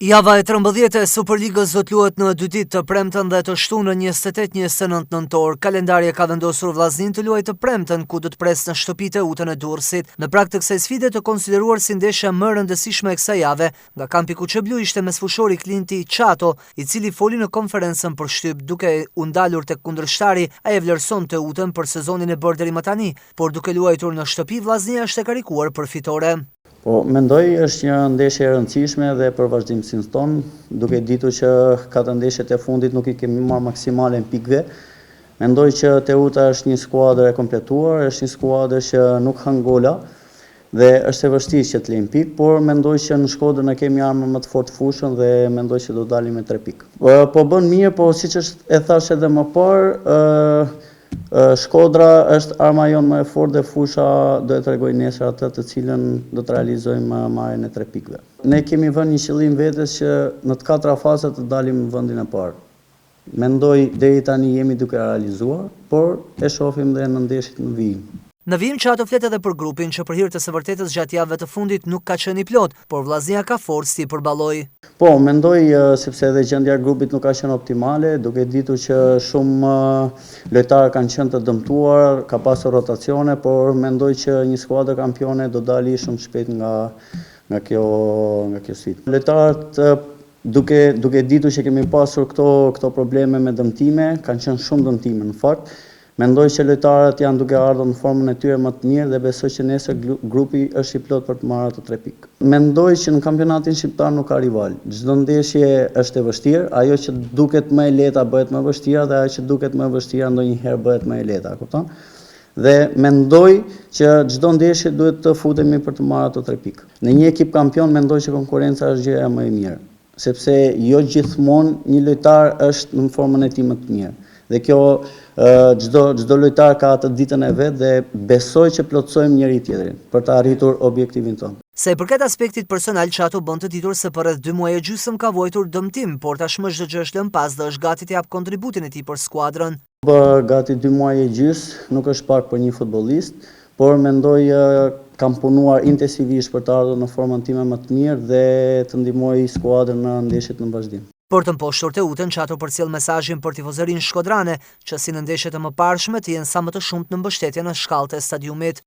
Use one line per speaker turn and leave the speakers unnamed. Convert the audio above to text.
Java e 13 e Superligës do të luhet në 2 ditë, të premten dhe të shtunën 28-29 nëntor. Kalendarja ka vendosur Vllaznin të luajë të premten, ku do të presë në shtëpitë e Utën e Durrësit. Në prag të kësaj sfide, të konsideruar si ndeshja më e rëndësishme e kësaj jave, nga kampi kuqeblu ishte mesfushori Klinti Çato, i cili foli në konferencën për shtyp, duke u ndalur tek kundërshtari, ai e vlerësonte Utën për sezonin e bërë deri më tani, por duke luajtur në shtëpi, Vllaznia është e karikuar për fitore.
Po, mendoj është një ndeshje e rëndësishme dhe për vazhdimsinë tonë, duke ditur që katër ndeshjet e fundit nuk i kemi marrë maksimale në pikëve. Mendoj që Teuta është një skuadër e kompletuar, është një skuadër që nuk han gola dhe është e vështirë që të lejmë pikë, por mendoj që në Shkodër ne kemi armën më të fortë fushën dhe mendoj që do dalim me 3 pikë. Po bën mirë, po siç e thash edhe më parë, Shkodra është arma jonë më e fortë dhe fusha do të tregoj nesër atë të cilën do të realizojmë marrjen e 3 pikëve. Ne kemi vënë një qëllim vetes që në të katra fazat të dalim në vendin e parë. Mendoj deri tani jemi duke realizuar, por e shohim dhe në ndeshjet në vijim.
Në vijim Çato flet edhe për grupin që për hir të së vërtetës gjatë javëve të fundit nuk ka qenë i plot, por Vllaznia ka forcë ti përballoj.
Po, mendoj sepse edhe gjendja e grupit nuk ka qenë optimale, duke ditur që shumë lojtarë kanë qenë të dëmtuar, ka pasur rotacione, por mendoj që një skuadër kampione do dali shumë shpejt nga kjo sfidë. Lojtarët duke ditur që kemi pasur këto probleme me dëmtime, kanë qenë shumë dëmtime në fakt. Mendoj që lojtarët janë duke ardhur në formën e tyre më të mirë dhe besoj që nesër grupi është i plot për të marrë ato 3 pikë. Mendoj që në kampionatin shqiptar nuk ka rival. Çdo ndeshje është e vështirë, ajo që duket më e lehta bëhet më e vështira dhe ajo që duket më e vështira ndonjëherë bëhet më e lehta, kupton? Dhe mendoj që çdo ndeshje duhet të futemi për të marrë ato 3 pikë. Në një ekip kampion mendoj që konkurenca është gjëja më e mirë, sepse jo gjithmonë një lojtar është në formën e tij më të mirë. Dhe kjo çdo lojtar ka atë ditën e vet dhe besoj që plotësojmë njëri tjetrin për të arritur objektivin tonë.
Sa i përket aspektit personal, Çato bën të ditur se për rreth 2 muaj e gjysmë ka vuajtur dëmtim, por tashmë çdo gjë është lënë pas dhe është gati të jap kontributin e tij për skuadrën.
Gati 2 muaj e gjysmë nuk është pak për një futbollist, por mendoj kam punuar intensivisht për të ardhur në formën time më të mirë dhe të ndihmoj skuadrën në ndeshjet në vazhdim.
Për të mposhtur Teutën, Çato përcjell mesazhin për tifozërinë shkodrane, që si në ndeshjet e mëparshme të jenë sa më të shumtë në mbështetje në shkallët e stadiumit.